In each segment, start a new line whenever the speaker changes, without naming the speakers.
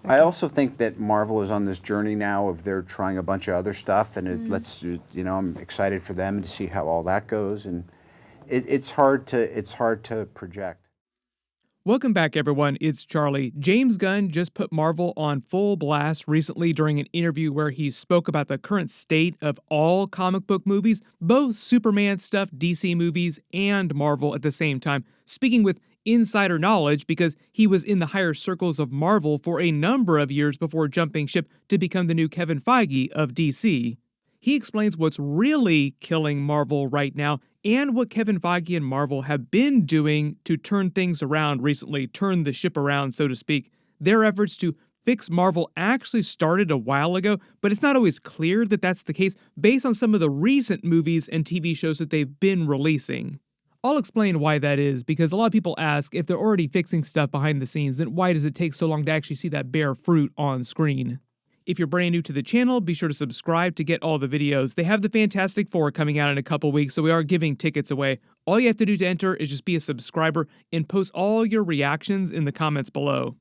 I also think that Marvel is on this journey now of they're trying a bunch of other stuff, and I'm excited for them to see how all that goes, and it's hard to project.
Welcome back, everyone. It's Charlie. James Gunn just put Marvel on full blast recently during an interview where he spoke about the current state of all comic book movies, both Superman stuff, DC movies, and Marvel at the same time, speaking with insider knowledge because he was in the higher circles of Marvel for a number of years before jumping ship to become the new Kevin Feige of DC. He explains what's really killing Marvel right now and what Kevin Feige and Marvel have been doing to turn things around recently, turn the ship around, so to speak. Their efforts to fix Marvel actually started a while ago, but it's not always clear that that's the case based on some of the recent movies and TV shows that they've been releasing. I'll explain why that is, because a lot of people ask if they're already fixing stuff behind the scenes, then why does it take so long to actually see that bear fruit on screen? If you're brand new to the channel, be sure to subscribe to get all the videos. They have the Fantastic Four coming out in a couple weeks, so we are giving tickets away. All you have to do to enter is just be a subscriber and post all your reactions in the comments below.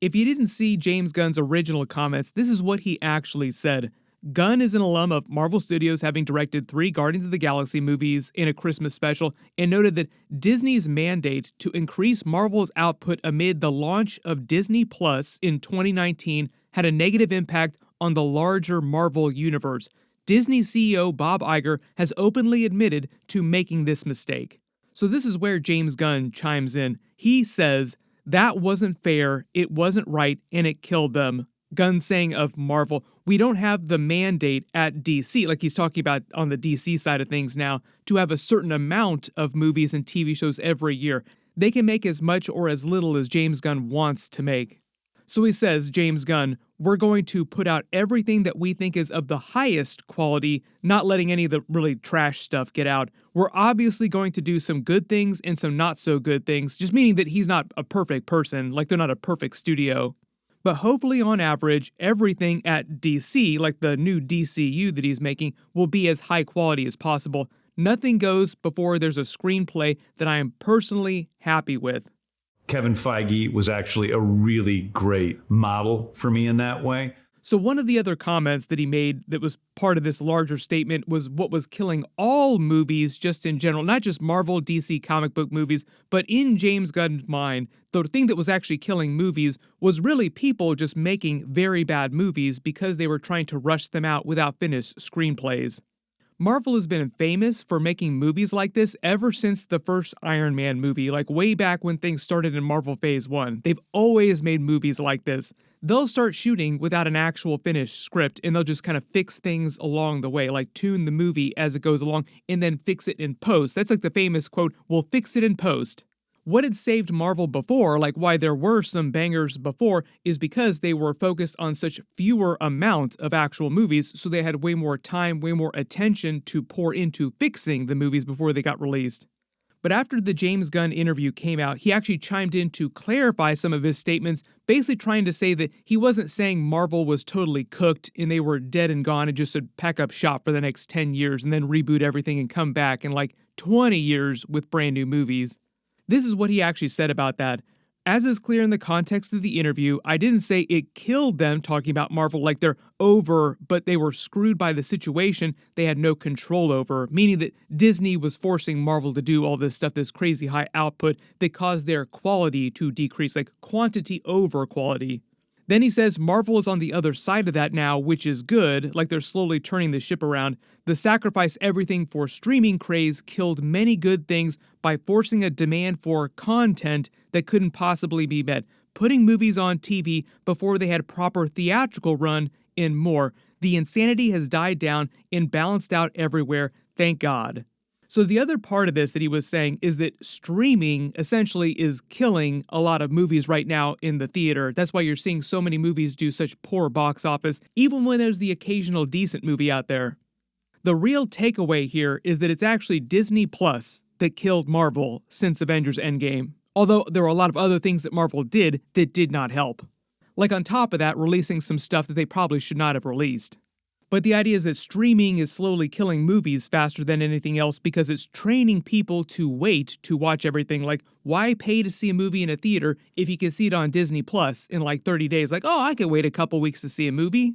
If you didn't see James Gunn's original comments, this is what he actually said. Gunn is an alum of Marvel Studios, having directed 3 Guardians of the Galaxy movies and a Christmas special, and noted that Disney's mandate to increase Marvel's output amid the launch of Disney Plus in 2019 had a negative impact on the larger Marvel universe. Disney CEO Bob Iger has openly admitted to making this mistake. So this is where James Gunn chimes in. He says, that wasn't fair, it wasn't right, and it killed them. Gunn saying of Marvel, we don't have the mandate at DC, like he's talking about on the DC side of things now, to have a certain amount of movies and TV shows every year. They can make as much or as little as James Gunn wants to make. So he says, James Gunn, we're going to put out everything that we think is of the highest quality, not letting any of the really trash stuff get out. We're obviously going to do some good things and some not so good things, just meaning that he's not a perfect person, like they're not a perfect studio. But hopefully on average, everything at DC, like the new DCU that he's making, will be as high quality as possible. Nothing goes before there's a screenplay that I am personally happy with.
Kevin Feige was actually a really great model for me in that way.
So one of the other comments that he made that was part of this larger statement was what was killing all movies just in general, not just Marvel, DC comic book movies, but in James Gunn's mind, the thing that was actually killing movies was really people just making very bad movies because they were trying to rush them out without finished screenplays. Marvel has been famous for making movies like this ever since the first Iron Man movie, like way back when things started in Marvel Phase 1. They've always made movies like this. They'll start shooting without an actual finished script, and they'll just kind of fix things along the way, like tune the movie as it goes along, and then fix it in post. That's like the famous quote, we'll fix it in post. What had saved Marvel before, like why there were some bangers before, is because they were focused on such fewer amount of actual movies, so they had way more time, way more attention to pour into fixing the movies before they got released. But after the James Gunn interview came out, he actually chimed in to clarify some of his statements, basically trying to say that he wasn't saying Marvel was totally cooked and they were dead and gone and just would pack up shop for the next 10 years and then reboot everything and come back in like 20 years with brand new movies. This is what he actually said about that. As is clear in the context of the interview, I didn't say it killed them talking about Marvel like they're over, but they were screwed by the situation they had no control over, meaning that Disney was forcing Marvel to do all this stuff, this crazy high output that caused their quality to decrease, like quantity over quality. Then he says Marvel is on the other side of that now, which is good, like they're slowly turning the ship around. The sacrifice everything for streaming craze killed many good things by forcing a demand for content that couldn't possibly be met, putting movies on TV before they had proper theatrical run, and more. The insanity has died down and balanced out everywhere, thank God. So the other part of this that he was saying is that streaming essentially is killing a lot of movies right now in the theater. That's why you're seeing so many movies do such poor box office, even when there's the occasional decent movie out there. The real takeaway here is that it's actually Disney Plus that killed Marvel since Avengers Endgame. Although there were a lot of other things that Marvel did that did not help. Like on top of that, releasing some stuff that they probably should not have released. But the idea is that streaming is slowly killing movies faster than anything else because it's training people to wait to watch everything. Like, why pay to see a movie in a theater if you can see it on Disney Plus in like 30 days? Like, oh, I could wait a couple weeks to see a movie.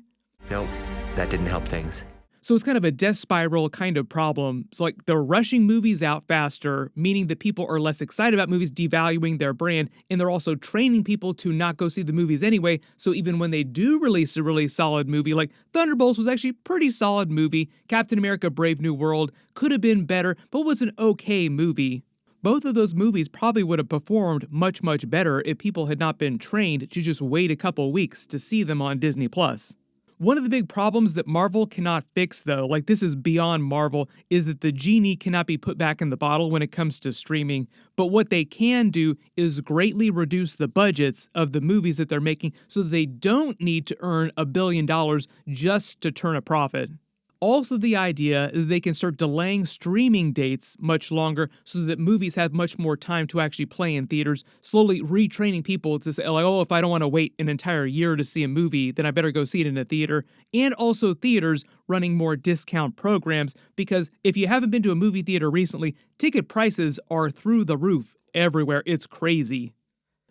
Nope, that didn't help things.
So it's kind of a death spiral kind of problem. So like they're rushing movies out faster, meaning that people are less excited about movies, devaluing their brand, and they're also training people to not go see the movies anyway. So even when they do release a really solid movie, like Thunderbolts was actually a pretty solid movie, Captain America Brave New World could have been better, but was an okay movie. Both of those movies probably would have performed much, much better if people had not been trained to just wait a couple weeks to see them on Disney Plus. One of the big problems that Marvel cannot fix, though, like this is beyond Marvel, is that the genie cannot be put back in the bottle when it comes to streaming. But what they can do is greatly reduce the budgets of the movies that they're making so that they don't need to earn $1 billion just to turn a profit. Also, the idea that they can start delaying streaming dates much longer so that movies have much more time to actually play in theaters, slowly retraining people to say, like, oh, if I don't want to wait an entire year to see a movie, then I better go see it in a theater. And also theaters running more discount programs, because if you haven't been to a movie theater recently, ticket prices are through the roof everywhere. It's crazy.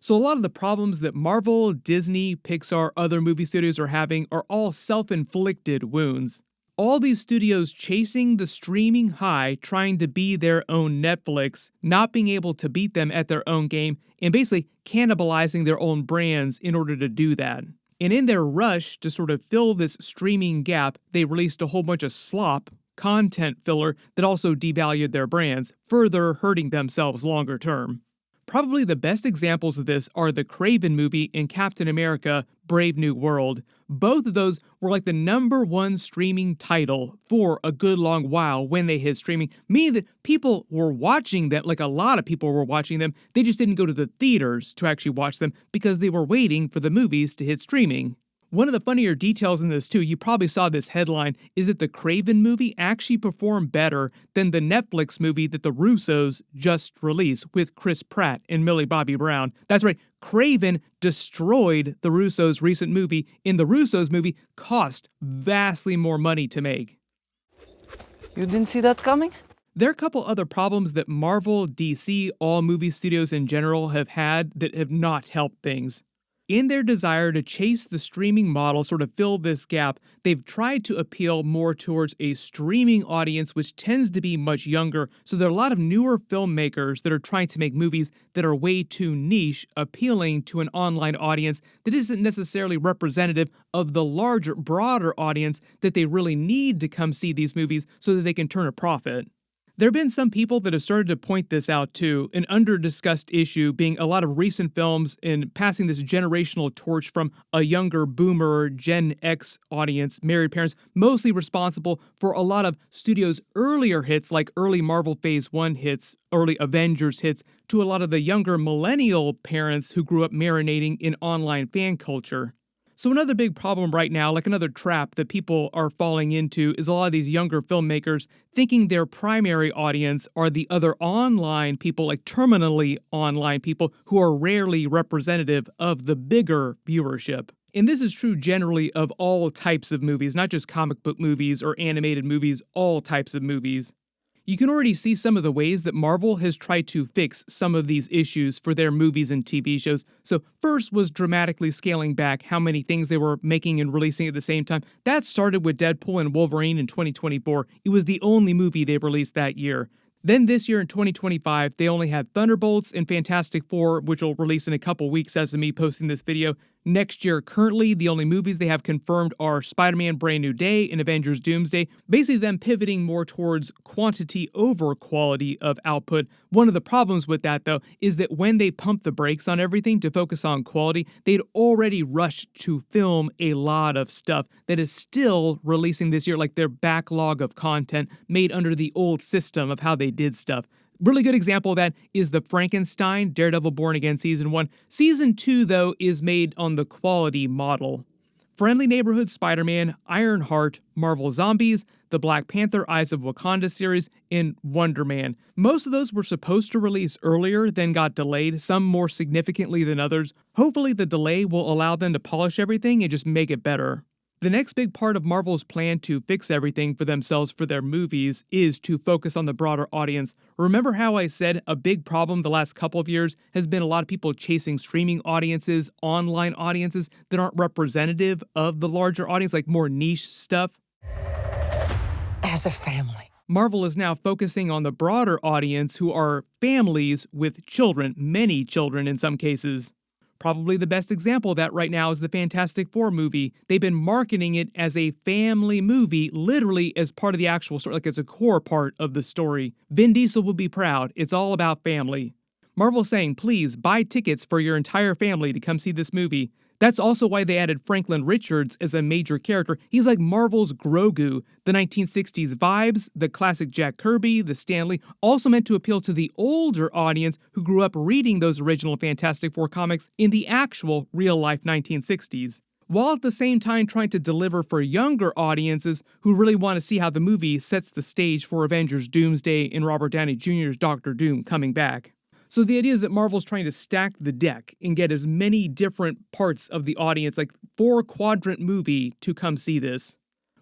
So a lot of the problems that Marvel, Disney, Pixar, other movie studios are having are all self-inflicted wounds. All these studios chasing the streaming high, trying to be their own Netflix, not being able to beat them at their own game, and basically cannibalizing their own brands in order to do that. And in their rush to sort of fill this streaming gap, they released a whole bunch of slop, content filler that also devalued their brands, further hurting themselves longer term. Probably the best examples of this are the Kraven movie and Captain America Brave New World. Both of those were like the #1 streaming title for a good long while when they hit streaming, meaning that people were watching them, like a lot of people were watching them, they just didn't go to the theaters to actually watch them because they were waiting for the movies to hit streaming. One of the funnier details in this too, you probably saw this headline, is that the Kraven movie actually performed better than the Netflix movie that the Russos just released with Chris Pratt and Millie Bobby Brown. That's right, Kraven destroyed the Russos' recent movie, and the Russos' movie cost vastly more money to make.
You didn't see that coming?
There are a couple other problems that Marvel, DC, all movie studios in general have had that have not helped things. In their desire to chase the streaming model, sort of fill this gap, they've tried to appeal more towards a streaming audience, which tends to be much younger. So there are a lot of newer filmmakers that are trying to make movies that are way too niche, appealing to an online audience that isn't necessarily representative of the larger, broader audience that they really need to come see these movies so that they can turn a profit. There have been some people that have started to point this out too, an under-discussed issue being a lot of recent films and passing this generational torch from a younger boomer Gen X audience, married parents, mostly responsible for a lot of studios' earlier hits like early Marvel Phase 1 hits, early Avengers hits, to a lot of the younger millennial parents who grew up marinating in online fan culture. So another big problem right now, like another trap that people are falling into, is a lot of these younger filmmakers thinking their primary audience are the other online people, like terminally online people, who are rarely representative of the bigger viewership. And this is true generally of all types of movies, not just comic book movies or animated movies, all types of movies. You can already see some of the ways that Marvel has tried to fix some of these issues for their movies and TV shows. So first was dramatically scaling back how many things they were making and releasing at the same time. That started with Deadpool and Wolverine in 2024. It was the only movie they released that year. Then this year in 2025, they only had Thunderbolts and Fantastic Four, which will release in a couple weeks as of me posting this video. Next year, currently, the only movies they have confirmed are Spider-Man Brand New Day and Avengers Doomsday, basically them pivoting more towards quantity over quality of output. One of the problems with that, though, is that when they pumped the brakes on everything to focus on quality, they'd already rushed to film a lot of stuff that is still releasing this year, like their backlog of content made under the old system of how they did stuff. Really good example of that is the Frankenstein, Daredevil Born Again Season 1. Season 2, though, is made on the quality model. Friendly Neighborhood Spider-Man, Ironheart, Marvel Zombies, the Black Panther Eyes of Wakanda series, and Wonder Man. Most of those were supposed to release earlier, then got delayed, some more significantly than others. Hopefully the delay will allow them to polish everything and just make it better. The next big part of Marvel's plan to fix everything for themselves for their movies is to focus on the broader audience. Remember how I said a big problem the last couple of years has been a lot of people chasing streaming audiences, online audiences that aren't representative of the larger audience, like more niche stuff?
As a family.
Marvel is now focusing on the broader audience who are families with children, many children in some cases. Probably the best example of that right now is the Fantastic Four movie. They've been marketing it as a family movie, literally as part of the actual story, like it's a core part of the story. Vin Diesel will be proud. It's all about family. Marvel's saying, please buy tickets for your entire family to come see this movie. That's also why they added Franklin Richards as a major character. He's like Marvel's Grogu. The 1960s vibes, the classic Jack Kirby, the Stan Lee, also meant to appeal to the older audience who grew up reading those original Fantastic Four comics in the actual real-life 1960s. While at the same time trying to deliver for younger audiences who really want to see how the movie sets the stage for Avengers Doomsday and Robert Downey Jr.'s Doctor Doom coming back. So the idea is that Marvel's trying to stack the deck and get as many different parts of the audience, like 4-quadrant movie, to come see this.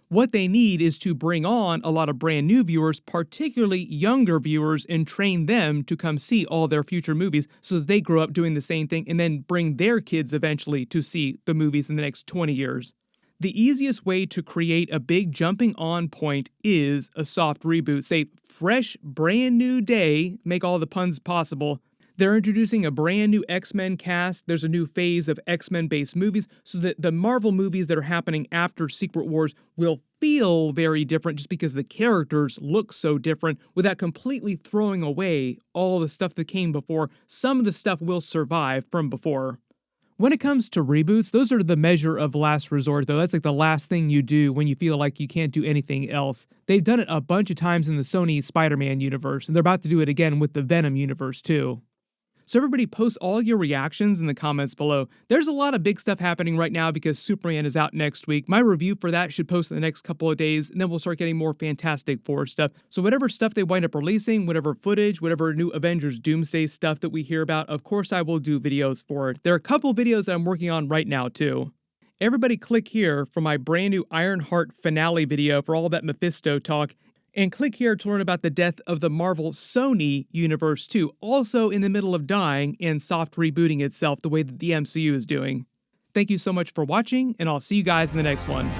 What they need is to bring on a lot of brand new viewers, particularly younger viewers, and train them to come see all their future movies so that they grow up doing the same thing and then bring their kids eventually to see the movies in the next 20 years. The easiest way to create a big jumping on point is a soft reboot. Say, fresh, brand new day, make all the puns possible. They're introducing a brand new X-Men cast. There's a new phase of X-Men based movies so that the Marvel movies that are happening after Secret Wars will feel very different just because the characters look so different without completely throwing away all the stuff that came before. Some of the stuff will survive from before. When it comes to reboots, those are the measure of last resort, though. That's like the last thing you do when you feel like you can't do anything else. They've done it a bunch of times in the Sony Spider-Man universe, and they're about to do it again with the Venom universe, too. So everybody post all your reactions in the comments below. There's a lot of big stuff happening right now because Superman is out next week. My review for that should post in the next couple of days, and then we'll start getting more Fantastic Four stuff. So whatever stuff they wind up releasing, whatever footage, whatever new Avengers Doomsday stuff that we hear about, of course I will do videos for it. There are a couple videos that I'm working on right now too. Everybody click here for my brand new Ironheart finale video for all that Mephisto talk. And click here to learn about the death of the Marvel Sony universe too, also in the middle of dying and soft rebooting itself the way that the MCU is doing. Thank you so much for watching, and I'll see you guys in the next one.